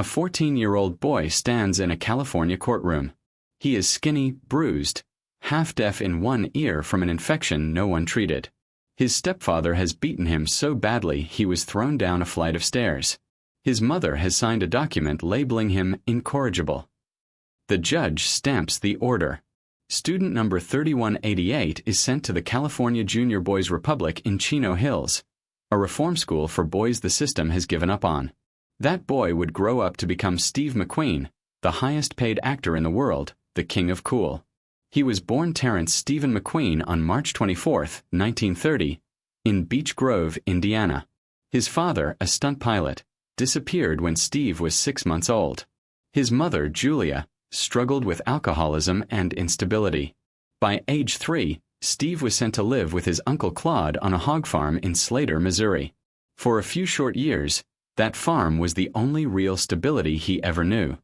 A 14-year-old boy stands in a California courtroom. He is skinny, bruised, half-deaf in one ear from an infection no one treated. His stepfather has beaten him so badly he was thrown down a flight of stairs. His mother has signed a document labeling him incorrigible. The judge stamps the order. Student number 3188 is sent to the California Junior Boys Republic in Chino Hills, a reform school for boys the system has given up on. That boy would grow up to become Steve McQueen, the highest-paid actor in the world, the king of cool. He was born Terrence Stephen McQueen on March 24, 1930, in Beech Grove, Indiana. His father, a stunt pilot, disappeared when Steve was 6 months old. His mother, Julia, struggled with alcoholism and instability. By age 3, Steve was sent to live with his Uncle Claude on a hog farm in Slater, Missouri. For a few short years, that farm was the only real stability he ever knew.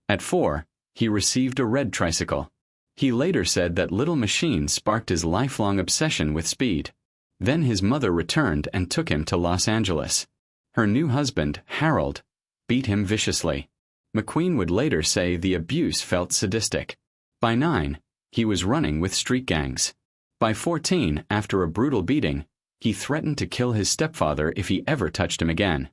At 4, he received a red tricycle. He later said that little machine sparked his lifelong obsession with speed. Then his mother returned and took him to Los Angeles. Her new husband, Harold, beat him viciously. McQueen would later say the abuse felt sadistic. By 9, he was running with street gangs. By 14, after a brutal beating, he threatened to kill his stepfather if he ever touched him again.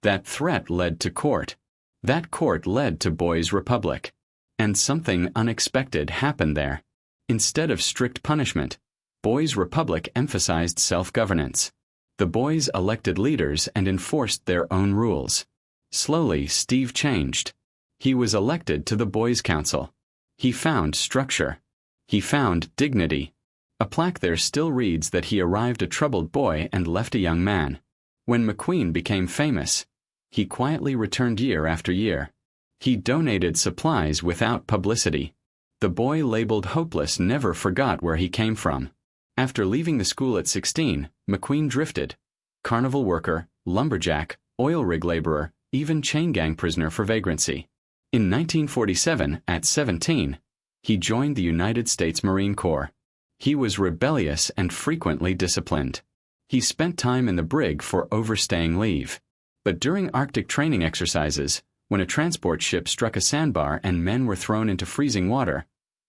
That threat led to court. That court led to Boys Republic. And something unexpected happened there. Instead of strict punishment, Boys Republic emphasized self-governance. The boys elected leaders and enforced their own rules. Slowly, Steve changed. He was elected to the Boys' Council. He found structure. He found dignity. A plaque there still reads that he arrived a troubled boy and left a young man. When McQueen became famous, he quietly returned year after year. He donated supplies without publicity. The boy labeled hopeless never forgot where he came from. After leaving the school at 16, McQueen drifted. Carnival worker, lumberjack, oil rig laborer, even chain gang prisoner for vagrancy. In 1947, at 17, he joined the United States Marine Corps. He was rebellious and frequently disciplined. He spent time in the brig for overstaying leave. But during Arctic training exercises, when a transport ship struck a sandbar and men were thrown into freezing water,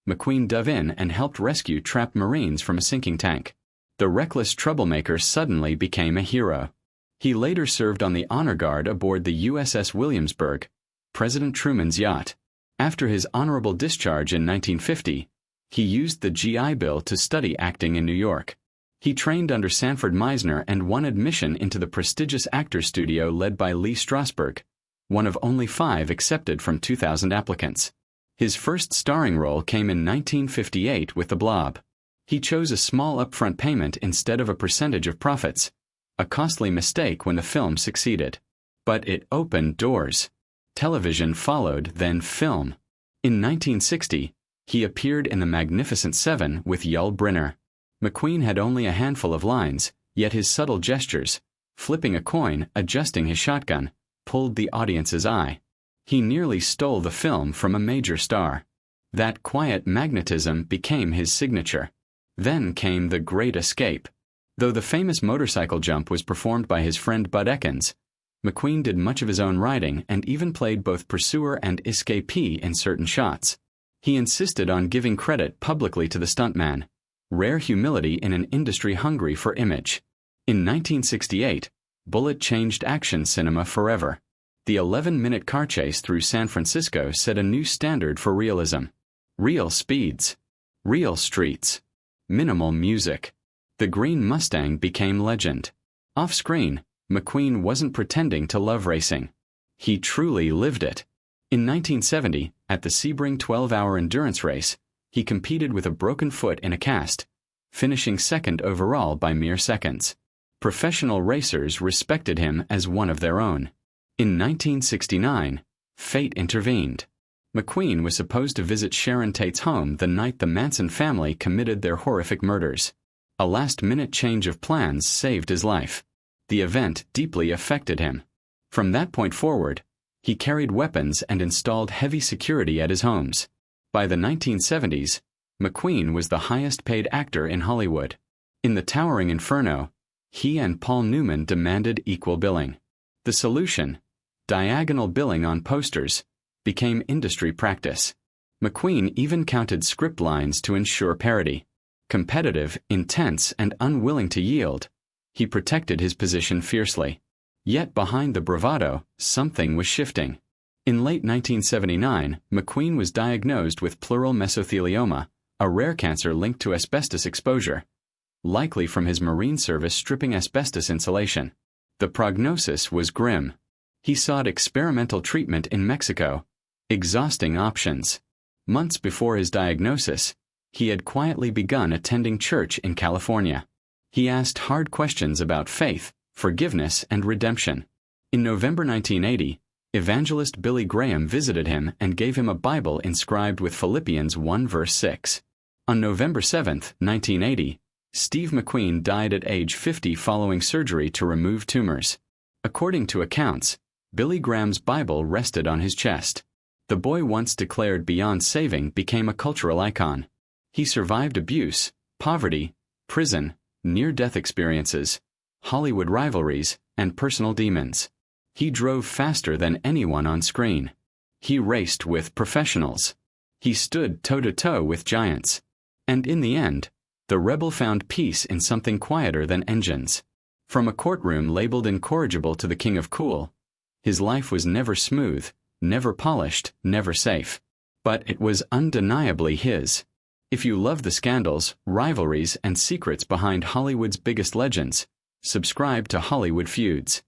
McQueen dove in and helped rescue trapped Marines from a sinking tank. The reckless troublemaker suddenly became a hero. He later served on the honor guard aboard the USS Williamsburg, President Truman's yacht. After his honorable discharge in 1950, he used the GI Bill to study acting in New York. He trained under Sanford Meisner and won admission into the prestigious actors studio led by Lee Strasberg, one of only 5 accepted from 2,000 applicants. His first starring role came in 1958 with The Blob. He chose a small upfront payment instead of a percentage of profits, a costly mistake when the film succeeded. But it opened doors. Television followed, then film. In 1960, he appeared in The Magnificent Seven with Yul Brynner. McQueen had only a handful of lines, yet his subtle gestures, flipping a coin, adjusting his shotgun, pulled the audience's eye. He nearly stole the film from a major star. That quiet magnetism became his signature. Then came The Great Escape. Though the famous motorcycle jump was performed by his friend Bud Ekins, McQueen did much of his own writing and even played both pursuer and escapee in certain shots. He insisted on giving credit publicly to the stuntman, rare humility in an industry hungry for image. In 1968, Bullitt changed action cinema forever. The 11-minute car chase through San Francisco set a new standard for realism. Real speeds. Real streets. Minimal music. The Green Mustang became legend. Off-screen, McQueen wasn't pretending to love racing. He truly lived it. In 1970, at the Sebring 12-hour endurance race, he competed with a broken foot in a cast, finishing second overall by mere seconds. Professional racers respected him as one of their own. In 1969, fate intervened. McQueen was supposed to visit Sharon Tate's home the night the Manson family committed their horrific murders. A last-minute change of plans saved his life. The event deeply affected him. From that point forward, he carried weapons and installed heavy security at his homes. By the 1970s, McQueen was the highest-paid actor in Hollywood. In The Towering Inferno, he and Paul Newman demanded equal billing. The solution? Diagonal billing on posters became industry practice. McQueen even counted script lines to ensure parity. Competitive, intense, and unwilling to yield, he protected his position fiercely. Yet behind the bravado, something was shifting. In late 1979, McQueen was diagnosed with pleural mesothelioma, a rare cancer linked to asbestos exposure, likely from his Marine Service stripping asbestos insulation. The prognosis was grim. He sought experimental treatment in Mexico, exhausting options. Months before his diagnosis, he had quietly begun attending church in California. He asked hard questions about faith, forgiveness, and redemption. In November 1980, evangelist Billy Graham visited him and gave him a Bible inscribed with Philippians 1 verse 6. On November 7, 1980, Steve McQueen died at age 50 following surgery to remove tumors. According to accounts, Billy Graham's Bible rested on his chest. The boy once declared beyond saving became a cultural icon. He survived abuse, poverty, prison, near-death experiences, Hollywood rivalries, and personal demons. He drove faster than anyone on screen. He raced with professionals. He stood toe-to-toe with giants. And in the end, the rebel found peace in something quieter than engines. From a courtroom labeled incorrigible to the king of cool, his life was never smooth, never polished, never safe. But it was undeniably his. If you love the scandals, rivalries, and secrets behind Hollywood's biggest legends, subscribe to Hollywood Feuds.